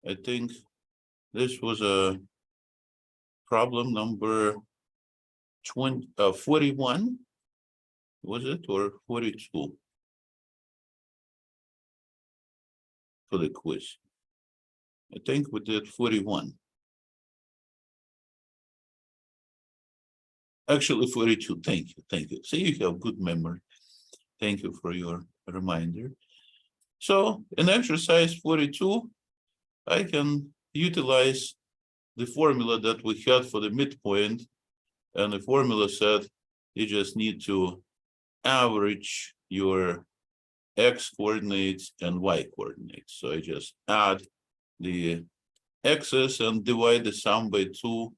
I think this was a problem number 41, was it, or 42 for the quiz? I think we did 41. Actually, 42. Thank you. Thank you. So you have good memory. Thank you for your reminder. So in exercise 42, I can utilize the formula that we had for the midpoint. And the formula said you just need to average your x coordinates and y coordinates. So I just add the x's and divide the sum by 2,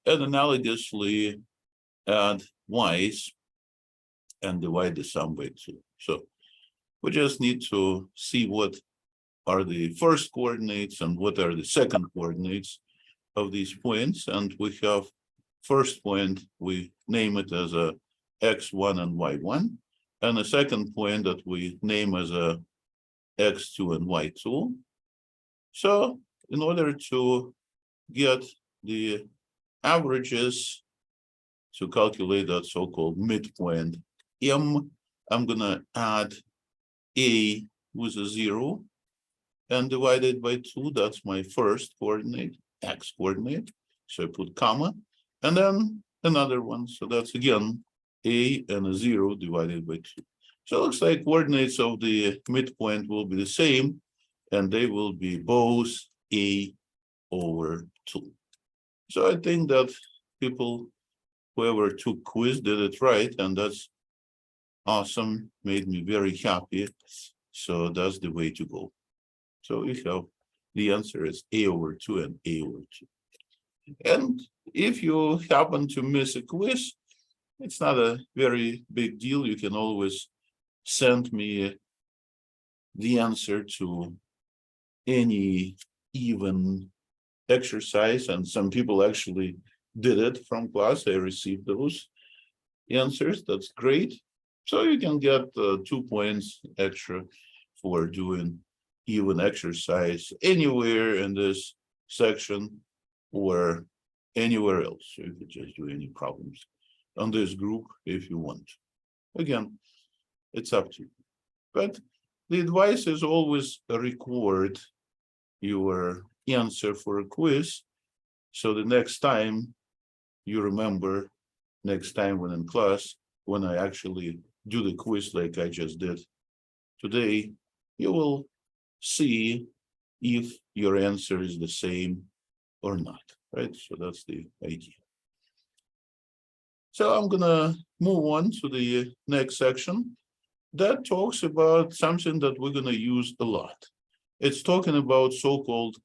and analogously add y's and divide the sum by 2. So we just need to see what are the first coordinates and what are the second coordinates of these points. And we have first point, we name it as a x1 and y1, and the second point that we name as a x2 and y2. So in order to get the averages to calculate that so-called midpoint m, I'm gonna add a with a 0 and divide it by 2. That's my first coordinate, x coordinate. So I put comma, and then another one. So that's again a and a 0 divided by 2. So it looks like coordinates of the midpoint will be the same, and they will be both a over 2. So I think that people, whoever took quiz, did it right, and that's awesome, made me very happy. So that's the way to go. So we have the answer is a over 2 and a over 2. And if you happen to miss a quiz, it's not a very big deal. You can always send me the answer to any even exercise. And some people actually did it from class. I received those answers. That's great. So you can get 2 points extra for doing even exercise anywhere in this section or anywhere else. So you could just do any problems on this group if you want. Again, it's up to you. But the advice is always record your answer for a quiz. So the next time you remember, next time when in class, when I actually do the quiz like I just did today, you will see if your answer is the same or not, right? So that's the idea. So I'm gonna move on to the next section that talks about something that we're gonna use a lot. It's talking about so-called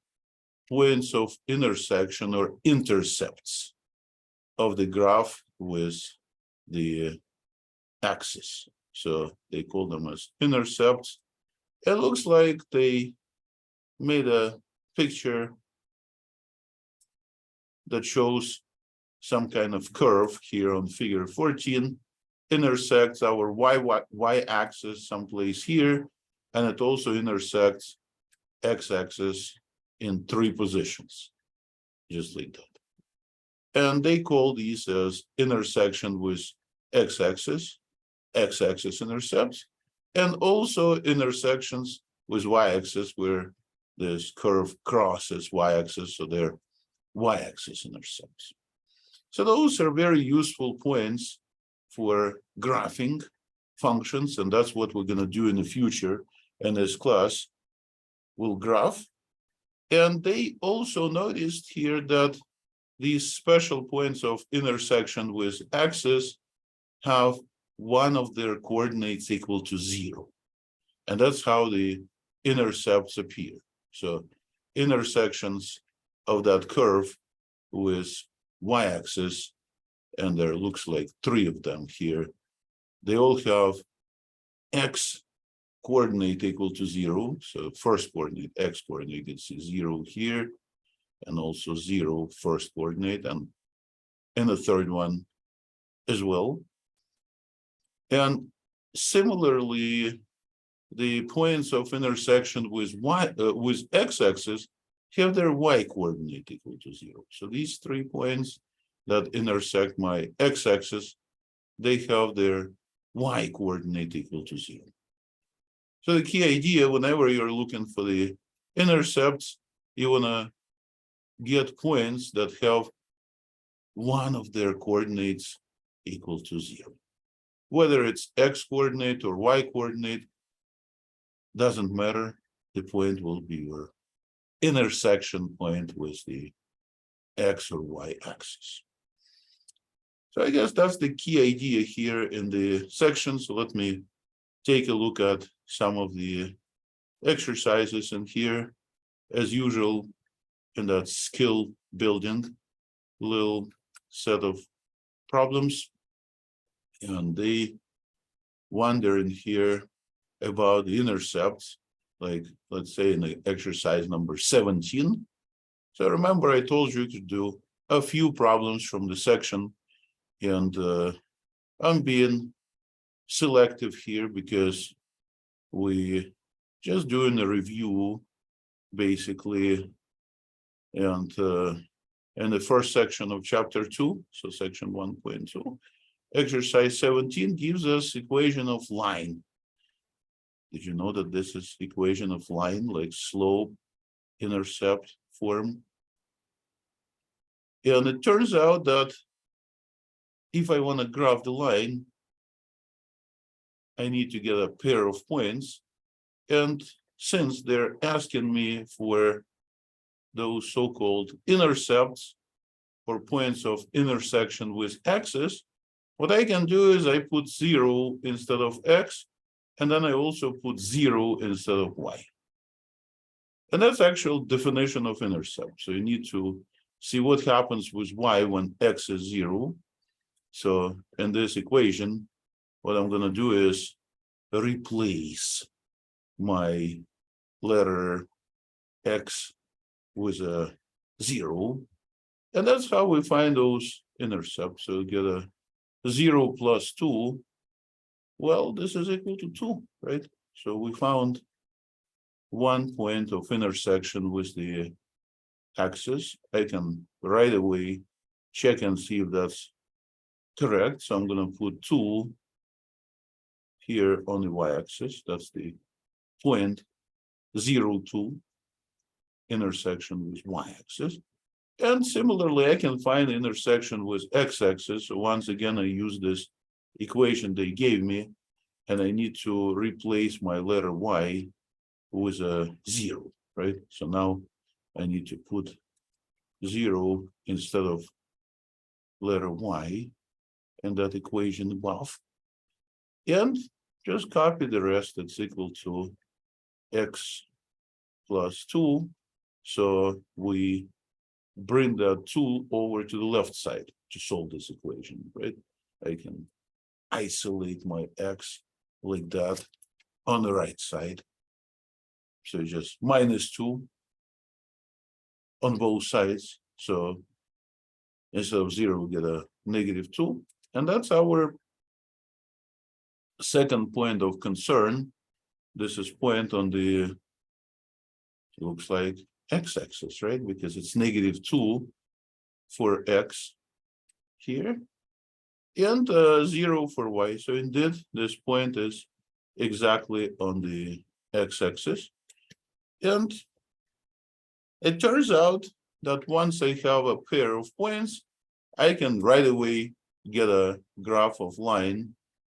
points of intersection or intercepts of the graph with the axis. So they call them as intercepts. It looks like they made a picture that shows some kind of curve here on figure 14, intersects our y-axis someplace here, and it also intersects x-axis in 3 positions, just like that. And they call these as intersection with x-axis intercepts, and also intersections with y-axis where this curve crosses y-axis, so they're y-axis intercepts. So those are very useful points for graphing functions, and that's what we're going to do in the future. In this class, we'll graph. And they also noticed here that these special points of intersection with axis have one of their coordinates equal to 0. And that's how the intercepts appear. So intersections of that curve with y-axis, and there looks like 3 of them here. They all have x coordinate equal to 0. So first coordinate, x coordinate is 0 here, and also 0 first coordinate, and the third one as well. And similarly, the points of intersection with x-axis have their y coordinate equal to 0. So these 3 points that intersect my x-axis, they have their y coordinate equal to 0. So the key idea, whenever you're looking for the intercepts, you want to get points that have one of their coordinates equal to 0. Whether it's x coordinate or y coordinate, doesn't matter. The point will be your intersection point with the x or y axis. So I guess that's the key idea here in the section. So let me take a look at some of the exercises in here. As usual, in that skill building, little set of problems. And they wonder in here about the intercepts, like let's say in the exercise number 17. So remember, I told you to do a few problems from the section, and I'm being selective here because we just doing a review basically, and in the first section of chapter 2, so section 1.2, exercise 17 gives us equation of line. Did you know that this is equation of line, like slope, intercept form? And it turns out that if I want to graph the line, I need to get a pair of points. And since they're asking me for those so-called intercepts or points of intersection with axis, what I can do is I put 0 instead of x, and then I also put 0 instead of y. And that's actual definition of intercept. So you need to see what happens with y when x is 0. So in this equation, what I'm going to do is replace my letter x with a 0. And that's how we find those intercepts. So get a 0 plus 2. Well, this is equal to 2, right? So we found 1 point of intersection with the axis. I can right away check and see if that's correct. So I'm going to put 2 here on the y-axis. That's the point 0, 2 intersection with y-axis. And similarly, I can find the intersection with x-axis. So once again, I use this equation they gave me, and I need to replace my letter y with a 0, right? So now I need to put 0 instead of letter y in that equation above. And just copy the rest. It's equal to x plus 2. So we bring that 2 over to the left side to solve this equation, right? I can isolate my x like that on the right side. So just minus 2 on both sides. So instead of 0, we get a negative 2. And that's our second point of concern. This is point on the, looks like x-axis, right? Because it's negative 2 for x here, and 0 for y. So indeed, this point is exactly on the x-axis. And it turns out that once I have a pair of points, I can right away get a graph of line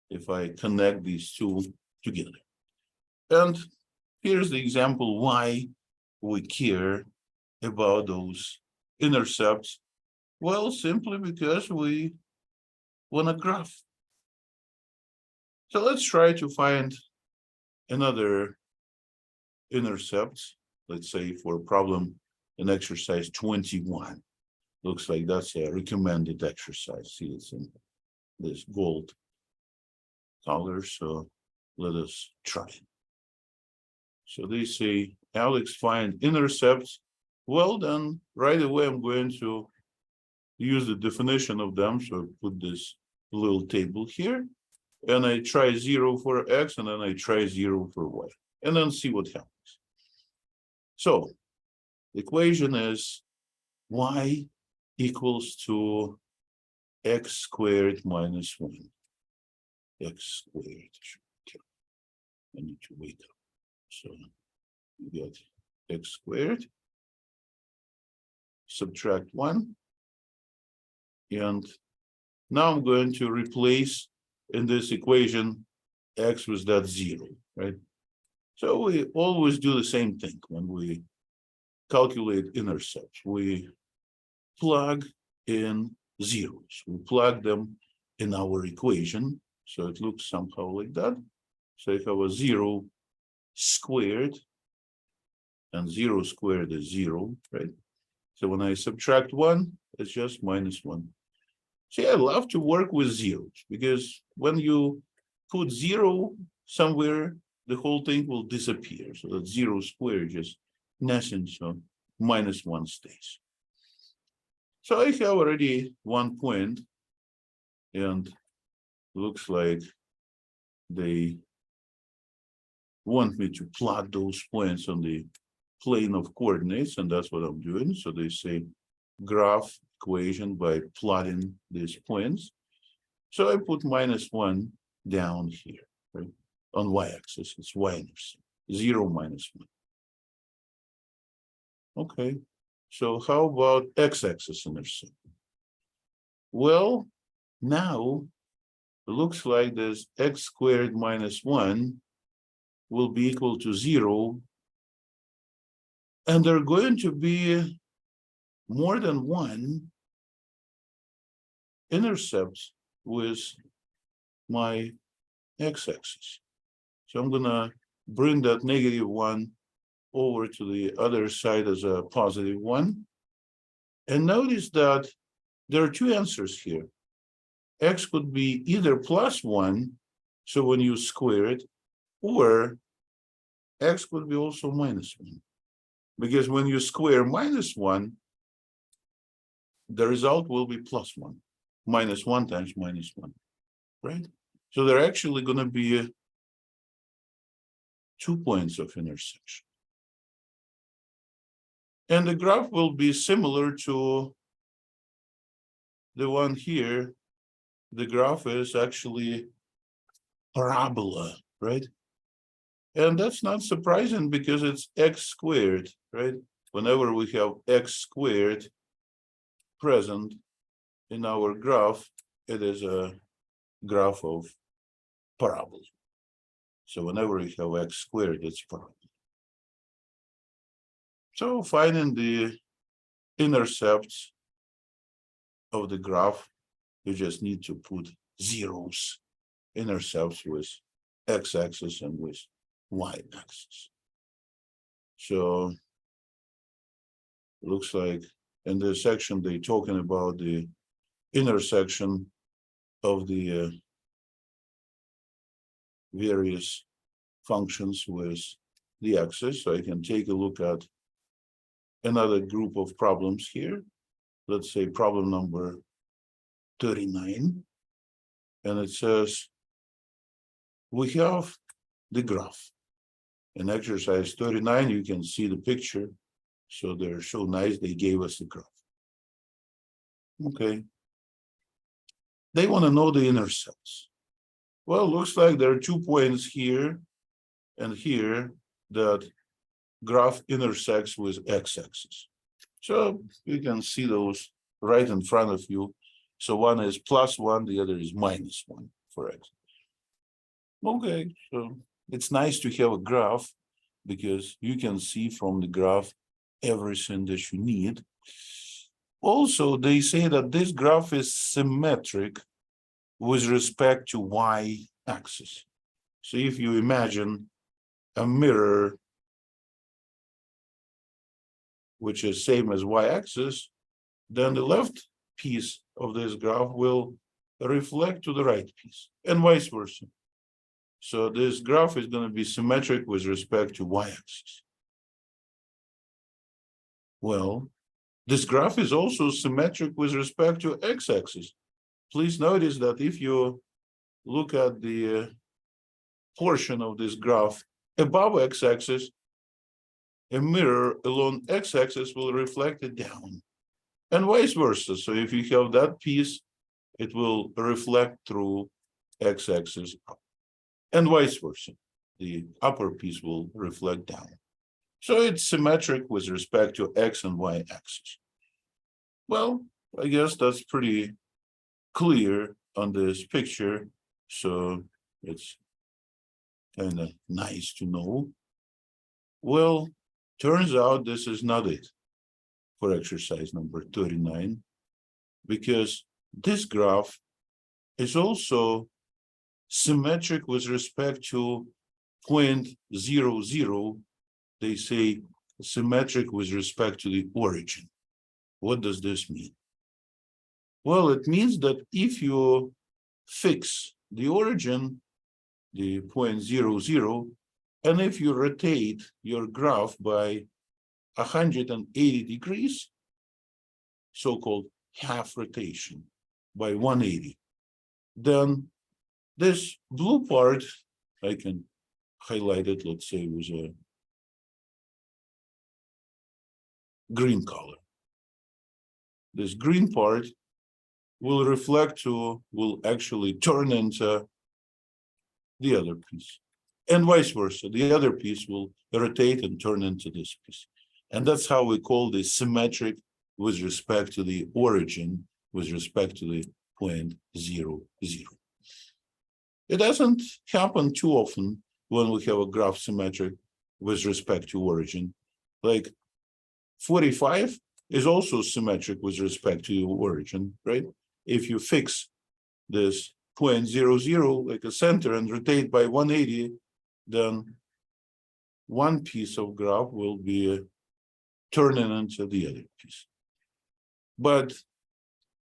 if I connect these two together. And here's the example why we care about those intercepts. Well, simply because we want a graph. So let's try to find another intercept. Let's say for problem in exercise 21. Looks like that's a recommended exercise. See, it's in this gold color. So let us try. So they say, Alex, find intercepts. Well, then right away, I'm going to use the definition of them. So I put this little table here, and I try 0 for x, and then I try 0 for y, and then see what happens. So equation is y equals to x squared minus 1. X squared. Okay. I need to wake up. So you got x squared, subtract 1. And now I'm going to replace in this equation x with that 0, right? So we always do the same thing when we calculate intercepts. We plug in zeros. We plug them in our equation. So it looks somehow like that. So I have a 0 squared, and 0 squared is 0, right? So when I subtract 1, it's just minus 1. See, I love to work with zeros because when you put 0 somewhere, the whole thing will disappear. So that 0 squared just nothing, so minus 1 stays. So I have already 1 point, and looks like they want me to plot those points on the plane of coordinates, and that's what I'm doing. So they say graph equation by plotting these points. So I put minus 1 down here, right? On y-axis, it's y-intercept, 0 minus 1. Okay, so how about x-axis intercept? Well, now it looks like this x squared minus 1 will be equal to 0, and they're going to be more than 1 intercepts with my x-axis. So I'm gonna bring that negative 1 over to the other side as a positive 1. And notice that there are 2 answers here. X could be either plus 1, so when you square it, or x could be also minus 1. Because when you square minus 1, the result will be plus 1. Minus 1 times minus 1, right? So they're actually going to be 2 points of intersection. And the graph will be similar to the one here. The graph is actually parabola, right? And that's not surprising because it's x squared, right? Whenever we have x squared present in our graph, it is a graph of parabola. So whenever we have x squared, it's parabola. So finding the intercepts of the graph, you just need to put zeros, intercepts with x-axis and with y-axis. So it looks like in this section, they're talking about the intersection of the various functions with the axis. So I can take a look at another group of problems here. Let's say problem number 39. And it says, we have the graph. In exercise 39, you can see the picture. So they're so nice, they gave us the graph. Okay. They want to know the intercepts. Well, looks like there are 2 points here and here that graph intersects with x-axis. So you can see those right in front of you. So one is plus 1, the other is minus 1 for x. Okay, so it's nice to have a graph because you can see from the graph everything that you need. Also, they say that this graph is symmetric with respect to y-axis. So if you imagine a mirror which is same as y-axis, then the left piece of this graph will reflect to the right piece, and vice versa. So this graph is going to be symmetric with respect to y-axis. Well, this graph is also symmetric with respect to x-axis. Please notice that if you look at the portion of this graph above x-axis, a mirror along x-axis will reflect it down, and vice versa. So if you have that piece, it will reflect through x-axis up, and vice versa. The upper piece will reflect down. So it's symmetric with respect to x and y axis. Well, I guess that's pretty clear on this picture. So it's kind of nice to know. Well, turns out this is not it for exercise number 39, because this graph is also symmetric with respect to point 0, 0. They say symmetric with respect to the origin. What does this mean? Well, it means that if you fix the origin, the point 0, 0, and if you rotate your graph by 180 degrees, so-called half rotation by 180, then this blue part, I can highlight it, let's say, with a green color. This green part will reflect to, will actually turn into the other piece, and vice versa. The other piece will rotate and turn into this piece. And that's how we call this symmetric with respect to the origin, with respect to the point 0, 0. It doesn't happen too often when we have a graph symmetric with respect to origin. Like 45 is also symmetric with respect to origin, right? If you fix this point 0, 0 like a center and rotate by 180, then one piece of graph will be turning into the other piece. But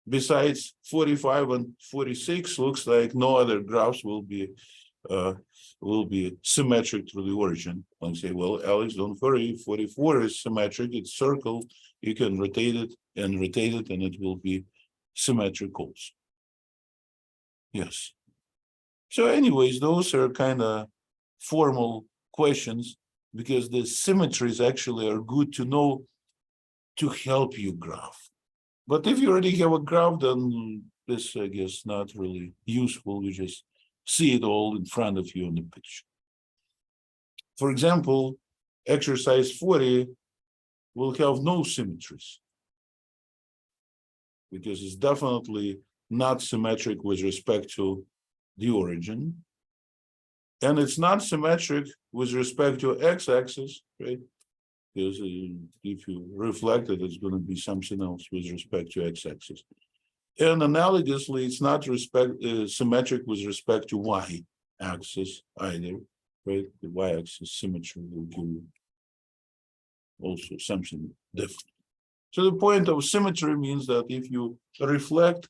besides 45 and 46, looks like no other graphs will be symmetric through the origin. And say, well, Alex, don't worry, 44 is symmetric, it's circle, you can rotate it, and it will be symmetric also. Yes. So anyways, those are kind of formal questions, because the symmetries actually are good to know to help you graph. But if you already have a graph, then this, I guess, not really useful. You just see it all in front of you in the picture. For example, exercise 40 will have no symmetries, because it's definitely not symmetric with respect to the origin. And it's not symmetric with respect to x-axis, right? Because if you reflect it, it's going to be something else with respect to x-axis. And analogously, it's not symmetric with respect to y-axis either, right? The y-axis symmetry will give you also something different. So the point of symmetry means that if you reflect,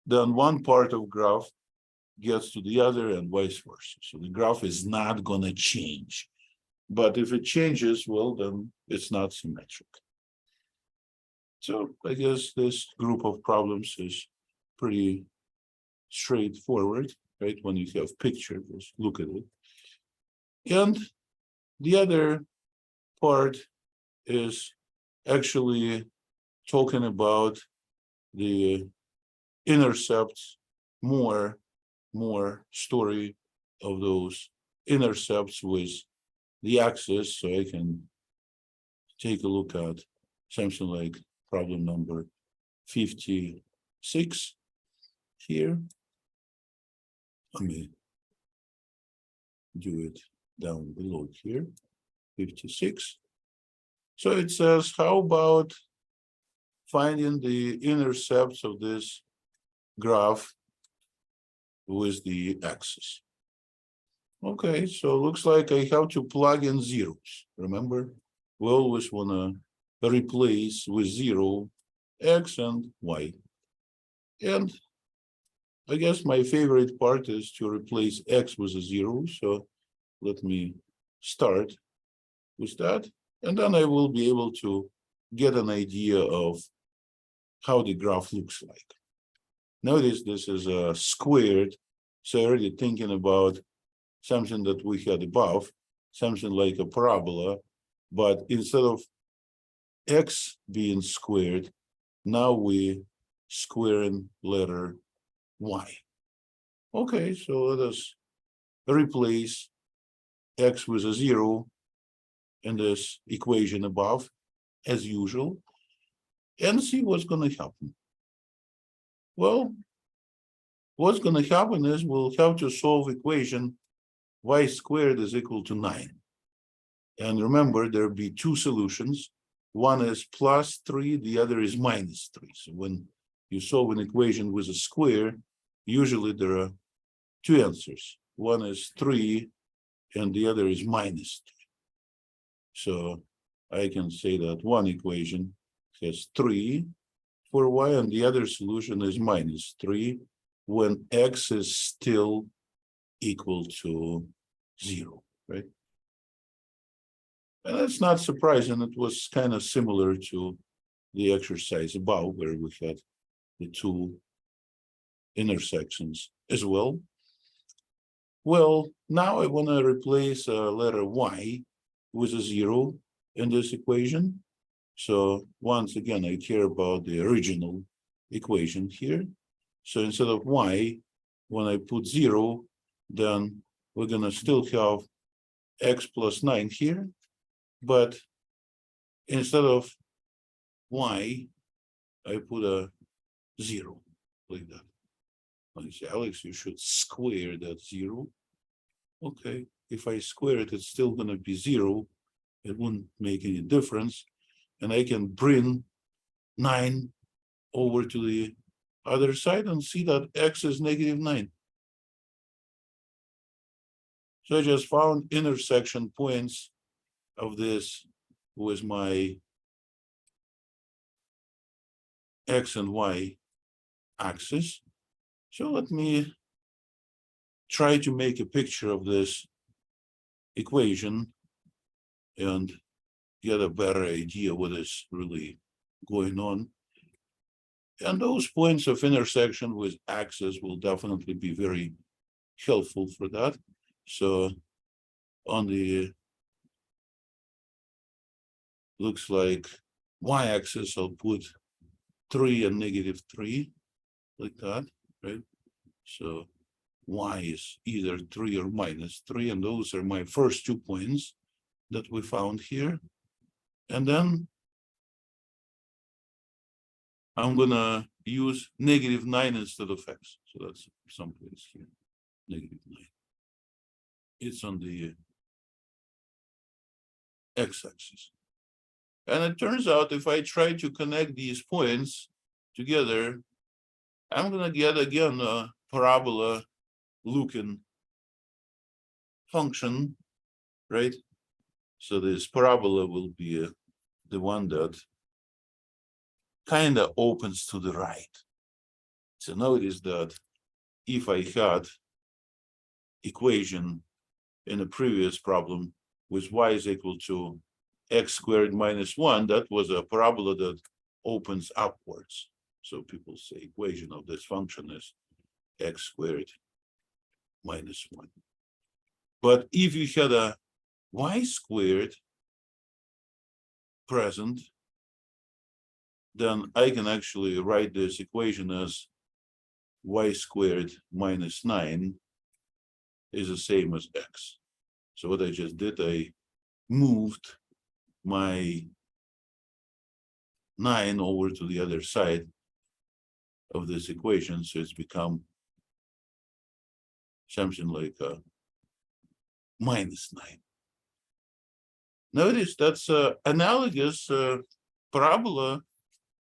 then one part of graph gets to the other and vice versa. So the graph is not going to change. But if it changes, well, then it's not symmetric. So I guess this group of problems is pretty straightforward, right? When you have picture, just look at it. And the other part is actually talking about the intercepts, more story of those intercepts with the axis. So I can take a look at something like problem number 56 here. Let me do it down below here, 56. So it says, how about finding the intercepts of this graph with the axis? Okay, so it looks like I have to plug in zeros. Remember, we always want to replace with 0 x and y. And I guess my favorite part is to replace x with a 0. So let me start with that. And then I will be able to get an idea of how the graph looks like. Notice this is a squared. So already thinking about something that we had above, something like a parabola, but instead of x being squared, now we squaring letter y. Okay, so let us replace x with a 0 in this equation above, as usual, and see what's going to happen. Well, what's going to happen is we'll have to solve equation y squared is equal to 9. And remember, there'll be two solutions. One is plus 3, the other is minus 3. So when you solve an equation with a square, usually there are two answers. One is 3, and the other is minus 3. So I can say that one equation has 3 for y, and the other solution is minus 3 when x is still equal to 0, right? And that's not surprising. It was kind of similar to the exercise above, where we had the two intersections as well. Well, now I want to replace letter y with a 0 in this equation. So once again, I care about the original equation here. So instead of y, when I put 0, then we're going to still have x plus 9 here. But instead of y, I put a 0 like that. I say, Alex, you should square that 0. Okay, if I square it, it's still going to be 0. It wouldn't make any difference. And I can bring 9 over to the other side and see that x is negative 9. So I just found intersection points of this with my x and y axis. So let me try to make a picture of this equation and get a better idea what is really going on. And those points of intersection with axes will definitely be very helpful for that. So on the, looks like y-axis, I'll put 3 and negative 3, like that, right? So y is either 3 or minus 3, and those are my first 2 points that we found here. And then I'm gonna use negative 9 instead of x. So that's someplace here, negative 9. It's on the x-axis. And it turns out if I try to connect these points together, I'm gonna get again a parabola looking function, right? So this parabola will be the one that kind of opens to the right. So notice that if I had equation in a previous problem with y is equal to x squared minus 1, that was a parabola that opens upwards. So people say equation of this function is x squared minus 1. But if you had a y squared present, then I can actually write this equation as y squared minus 9 is the same as x. So what I just did, I moved my 9 over to the other side of this equation, so it's become something like a minus 9. Notice that's analogous parabola,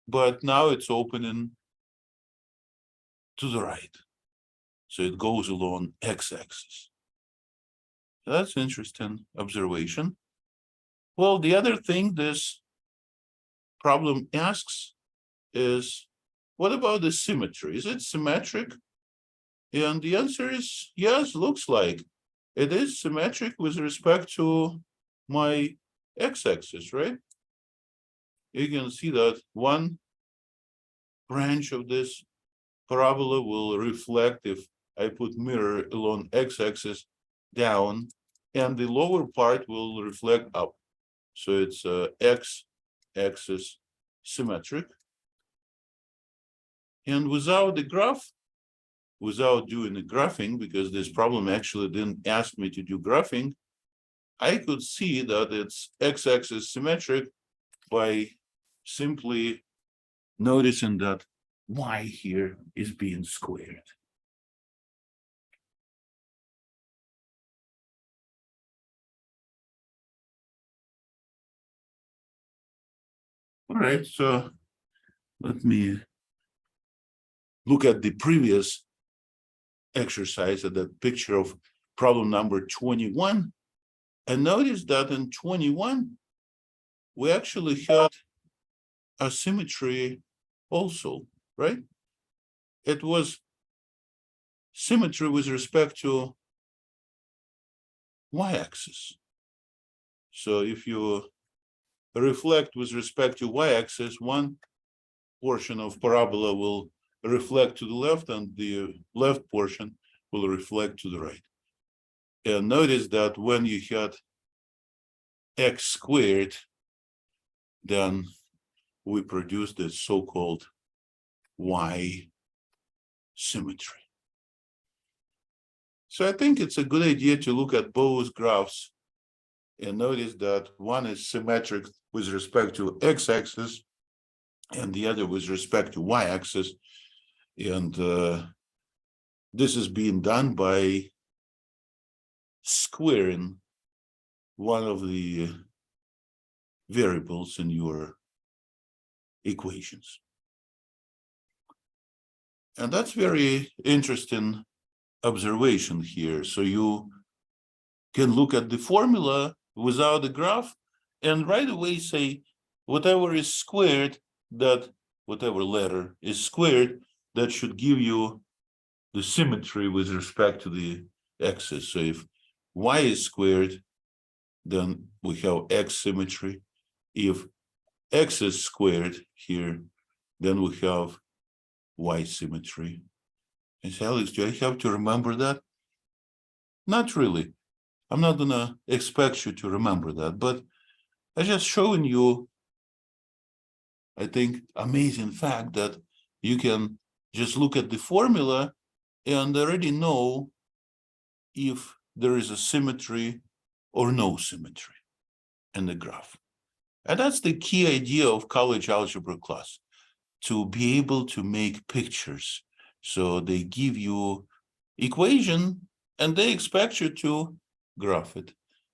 but now it's opening to the right. So it goes along x-axis. That's an interesting observation. Well, the other thing this problem asks is, what about the symmetry? Is it symmetric? And the answer is yes, looks like it is symmetric with respect to my x-axis, right? You can see that one branch of this parabola will reflect if I put mirror along x-axis down, and the lower part will reflect up. So it's x-axis symmetric. And without the graph, without doing the graphing, because this problem actually didn't ask me to do graphing, I could see that it's x-axis symmetric by simply noticing that y here is being squared. All right, so let me look at the previous exercise at the picture of problem number 21. And notice that in 21, we actually had a symmetry also, right? It was symmetry with respect to y-axis. So if you reflect with respect to y-axis, one portion of parabola will reflect to the left and the left portion will reflect to the right. And notice that when you had x squared, then we produce the so-called y symmetry. So I think it's a good idea to look at both graphs and notice that one is symmetric with respect to x-axis and the other with respect to y-axis. And this is being done by squaring one of the variables in your equations. And that's very interesting observation here. So you can look at the formula without the graph and right away say whatever is squared, that whatever letter is squared, that should give you the symmetry with respect to the x's. So if y is squared, then we have x symmetry. If x is squared here, then we have y symmetry. And say, Alex, do I have to remember that? Not really. I'm not gonna expect you to remember that, but I just showing you, I think, amazing fact that you can just look at the formula and already know if there is a symmetry or no symmetry in the graph. And that's the key idea of college algebra class, to be able to make pictures. So they give you equation and they expect you to graph it.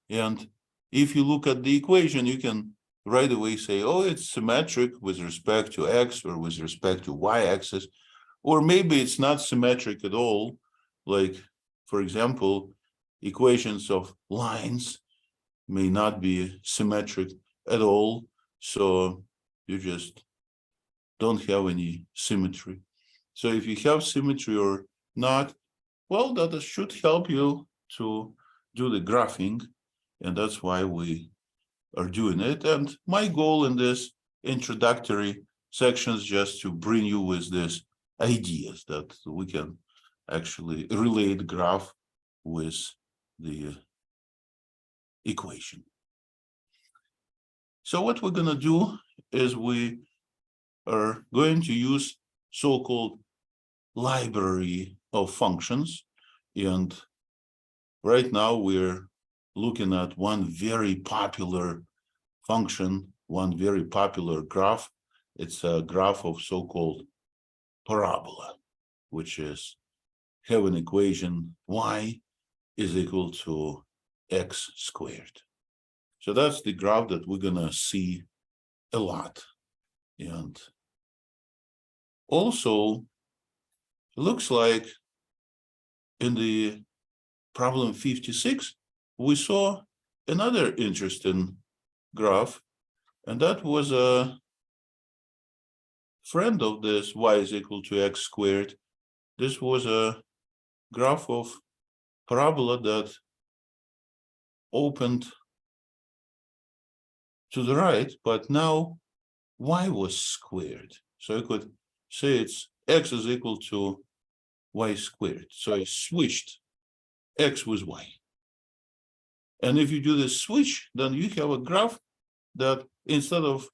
And if you look at the equation, you can right away say, oh, it's symmetric with respect to x or with respect to y-axis, or maybe it's not symmetric at all. Like, for example, equations of lines may not be symmetric at all. So you just don't have any symmetry. So if you have symmetry or not, well, that should help you to do the graphing. And that's why we are doing it. And my goal in this introductory section is just to bring you with these ideas that we can actually relate graph with the equation. So what we're going to do is we are going to use so-called library of functions. And right now we're looking at one very popular function, one very popular graph. It's a graph of so-called parabola, which is have an equation y is equal to x squared. So that's the graph that we're gonna see a lot. And also, it looks like in the problem 56, we saw another interesting graph, and that was a friend of this y is equal to x squared. This was a graph of parabola that opened to the right, but now y was squared. So I could say it's x is equal to y squared. So I switched x with y. And if you do this switch, then you have a graph that instead of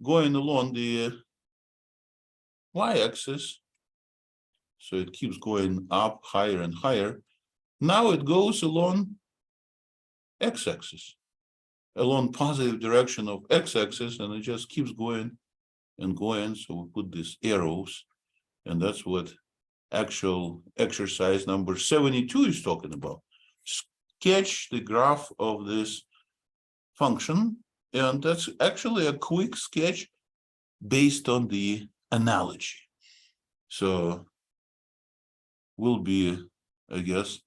going along the y-axis, so it keeps going up higher and higher, now it goes along x-axis, along positive direction of x-axis, and it just keeps going and going. So we put these arrows, and that's what actual exercise number 72 is talking about. Sketch the graph of this function, and that's actually a quick sketch based on the analogy. So will be, I guess,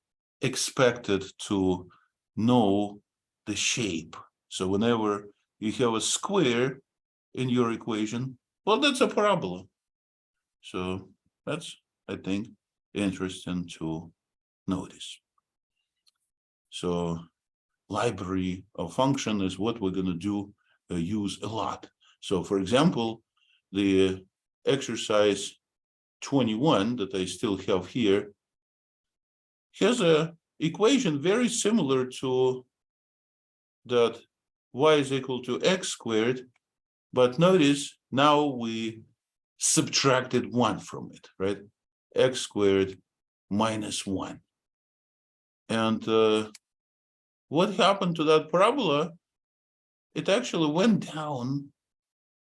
expected to know the shape. So whenever you have a square in your equation, well, that's a parabola. So that's, I think, interesting to notice. So library of function is what we're going to do, use a lot. So for example, the exercise 21 that I still have here has a equation very similar to that y is equal to x squared, but notice now we subtracted 1 from it, right? X squared minus 1. And what happened to that parabola? It actually went down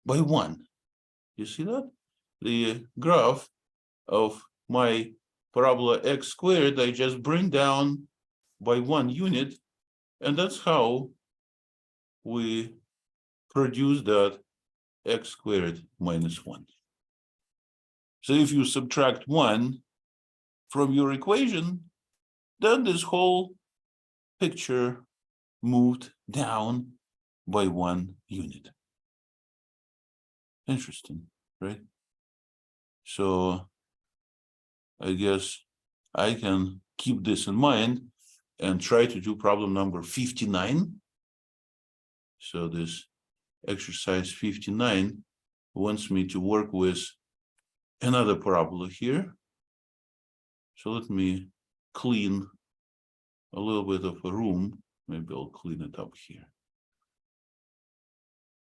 by 1. You see that? The graph of my parabola x squared, I just bring down by 1 unit, and that's how we produce that x squared minus 1. So if you subtract 1 from your equation, then this whole picture moved down by 1 unit. Interesting, right? So I guess I can keep this in mind and try to do problem number 59. So this exercise 59 wants me to work with another parabola here. So let me clean a little bit of a room. Maybe I'll clean it up here.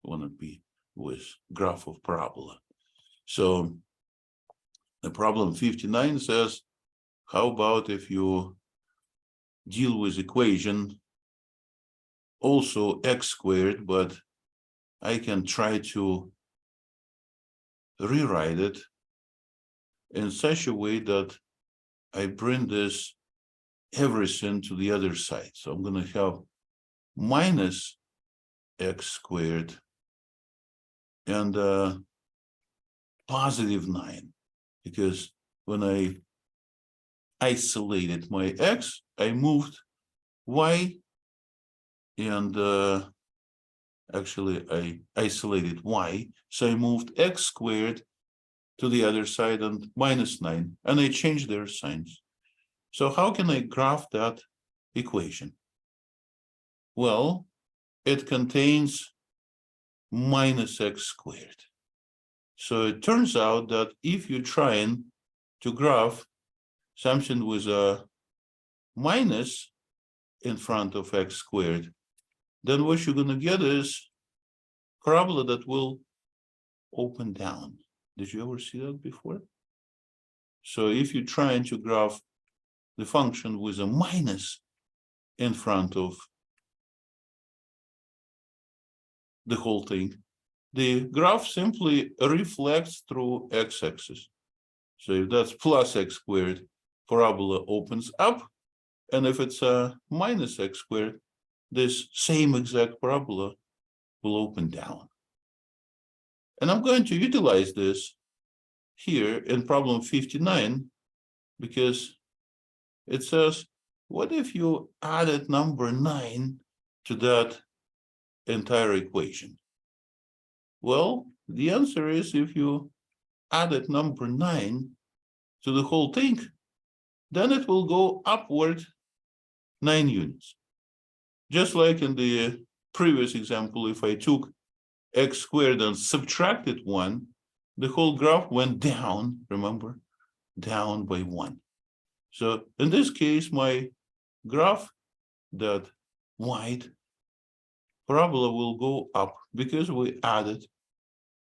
I want to be with graph of parabola. So the problem 59 says, how about if you deal with equation also x squared, but I can try to rewrite it in such a way that I bring this everything to the other side. So I'm going to have minus x squared and positive 9, because when I isolated my x, I moved y, and actually I isolated y, so I moved x squared to the other side and minus 9, and I changed their signs. So how can I graph that equation? Well, it contains minus x squared. So it turns out that if you're trying to graph something with a minus in front of x squared, then what you're going to get is parabola that will open down. Did you ever see that before? So if you're trying to graph the function with a minus in front of the whole thing, the graph simply reflects through x-axis. So if that's plus x squared, parabola opens up, and if it's a minus x squared, this same exact parabola will open down. And I'm going to utilize this here in problem 59, because it says, what if you added number 9 to that entire equation? Well, the answer is if you added number 9 to the whole thing, then it will go upward 9 units. Just like in the previous example, if I took x squared and subtracted 1, the whole graph went down, remember, down by 1. So in this case, my graph, that white, parabola will go up because we added.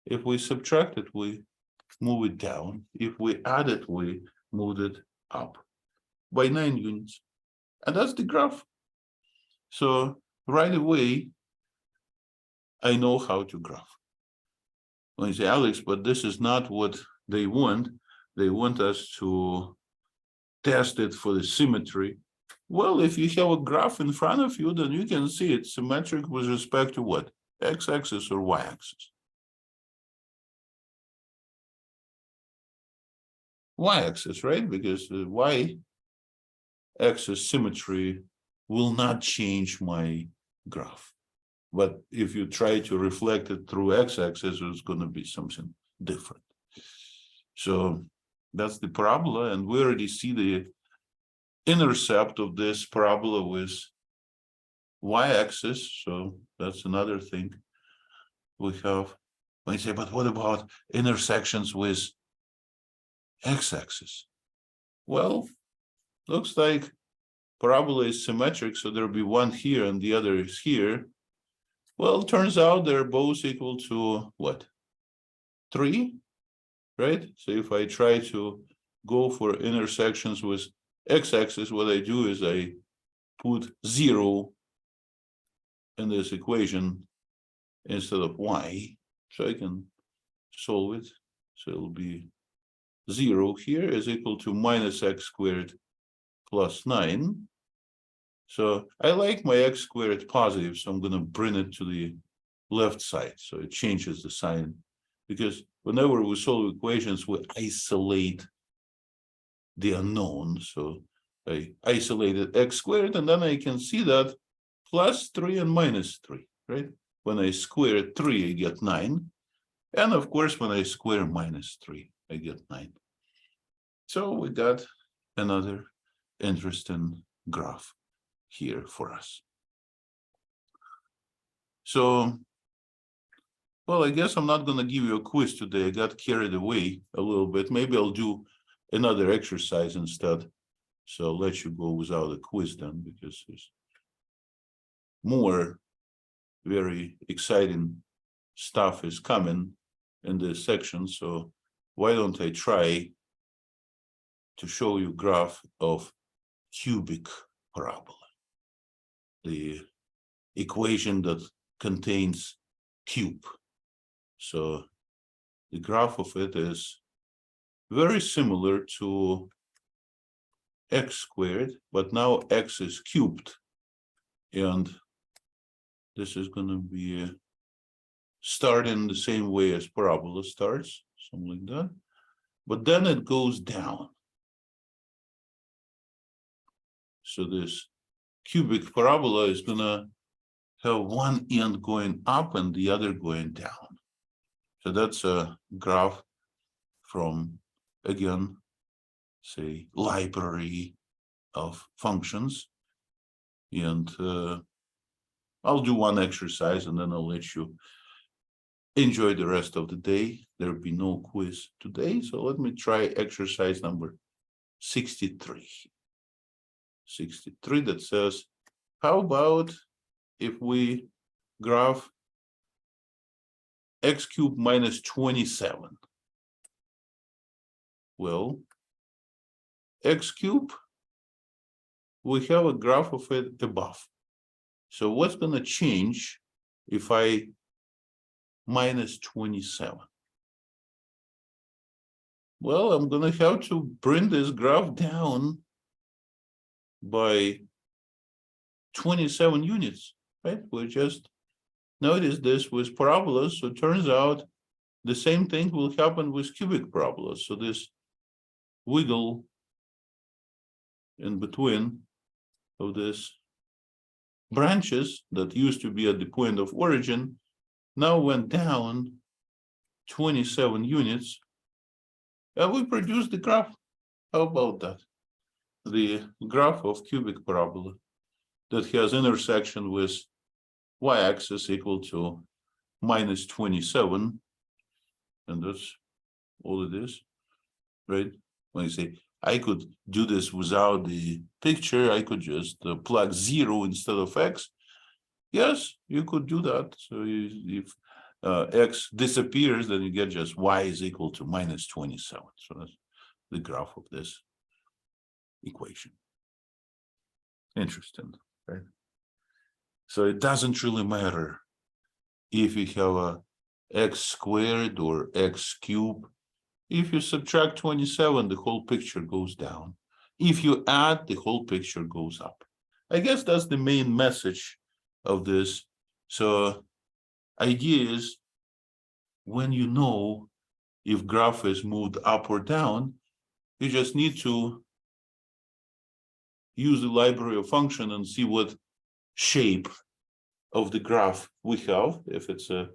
If we subtract it, we move it down. If we add it, we move it up by 9 units. And that's the graph. So right away, I know how to graph. When you say, Alex, but this is not what they want. They want us to test it for the symmetry. Well, if you have a graph in front of you, then you can see it's symmetric with respect to what? X-axis or Y-axis? Y-axis, right? Because the Y-axis symmetry will not change my graph. But if you try to reflect it through X-axis, it's going to be something different. So that's the parabola, and we already see the intercept of this parabola with Y-axis. So that's another thing we have. When you say, but what about intersections with X-axis? Well, looks like parabola is symmetric, so there'll be one here and the other is here. Well, turns out they're both equal to what? 3, right? So if I try to go for intersections with X-axis, what I do is I put 0 in this equation instead of Y, so I can solve it. So it'll be 0 here is equal to minus x squared plus 9. So I like my x squared positive, so I'm going to bring it to the left side. So it changes the sign, because whenever we solve equations, we isolate the unknown. So I isolated x squared, and then I can see that plus 3 and minus 3, right? When I square 3, I get 9. And of course, when I square minus 3, I get 9. So we got another interesting graph here for us. So, well, I guess I'm not going to give you a quiz today. I got carried away a little bit. Maybe I'll do another exercise instead. So I'll let you go without a quiz then, because there's more very exciting stuff is coming in this section. So why don't I try to show you graph of cubic parabola, the equation that contains cube. So the graph of it is very similar to x squared, but now x is cubed. And this is going to be starting the same way as parabola starts, something like that. But then it goes down. So this cubic parabola is going to have one end going up and the other going down. So that's a graph from, again, say, library of functions. And I'll do one exercise and then I'll let you enjoy the rest of the day. There'll be no quiz today. So let me try exercise number 63. 63 that says, how about if we graph x cubed minus 27? Well, x cubed, we have a graph of it above. So what's going to change if I minus 27? Well, I'm going to have to bring this graph down by 27 units, right? We just noticed this with parabolas. So it turns out the same thing will happen with cubic parabolas. So this wiggle in between of this branches that used to be at the point of origin now went down 27 units, and we produced the graph. How about that? The graph of cubic parabola that has intersection with y-axis equal to minus 27, and that's all it is, right? When you say, I could do this without the picture, I could just plug 0 instead of x, Yes, you could do that. So if x disappears, then you get just y is equal to minus 27. So that's the graph of this equation. Interesting, right? So it doesn't really matter if you have a x squared or x cubed. If you subtract 27, the whole picture goes down. If you add, the whole picture goes up. I guess that's the main message of this. So idea is, when you know if graph is moved up or down, you just need to use the library of function and see what shape of the graph we have. If it's a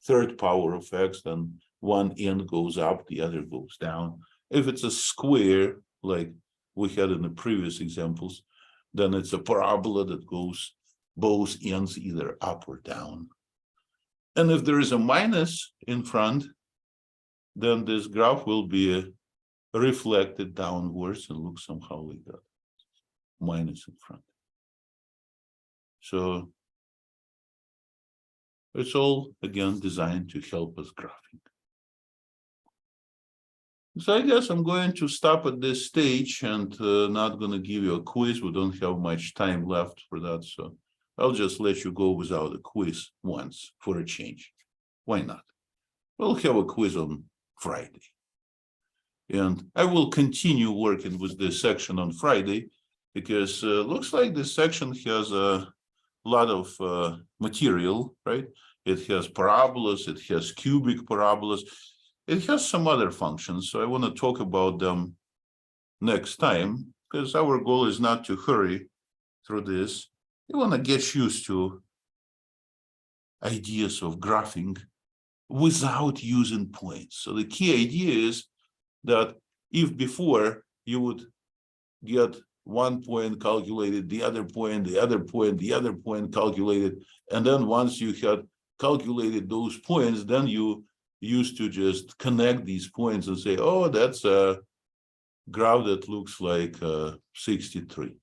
third power of x, then one end goes up, the other goes down. If it's a square, like we had in the previous examples, then it's a parabola that goes both ends either up or down. And if there is a minus in front, then this graph will be reflected downwards and look somehow like that, minus in front. So it's all, again, designed to help us graphing. So I guess I'm going to stop at this stage and not going to give you a quiz. We don't have much time left for that. So I'll just let you go without a quiz once for a change. Why not? We'll have a quiz on Friday. And I will continue working with this section on Friday, because looks like this section has a lot of material, right? It has parabolas, it has cubic parabolas, it has some other functions. So I want to talk about them next time, because our goal is not to hurry through this. You want to get used to ideas of graphing without using points. So the key idea is that if before you would get one point calculated, the other point, the other point, the other point calculated, and then once you had calculated those points, then you used to just connect these points and say, oh, that's a graph that looks like 63.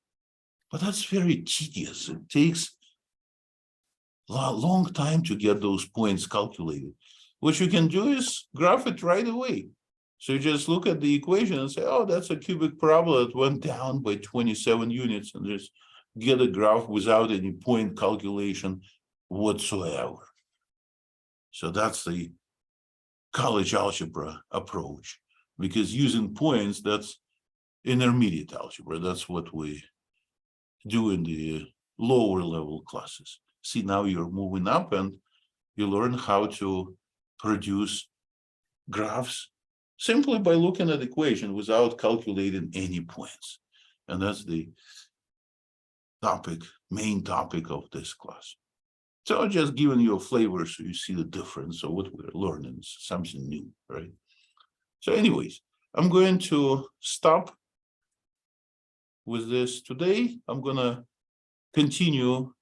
But that's very tedious. It takes a long time to get those points calculated. What you can do is graph it right away. So you just look at the equation and say, oh, that's a cubic parabola that went down by 27 units, and just get a graph without any point calculation whatsoever. So that's the college algebra approach, because using points, that's intermediate algebra. That's what we do in the lower level classes. See, now you're moving up and you learn how to produce graphs simply by looking at equation without calculating any points. And that's the topic, main topic of this class. So I'm just giving you a flavor so you see the difference of what we're learning, something new, right? So anyways, I'm going to stop with this today. I'm gonna continue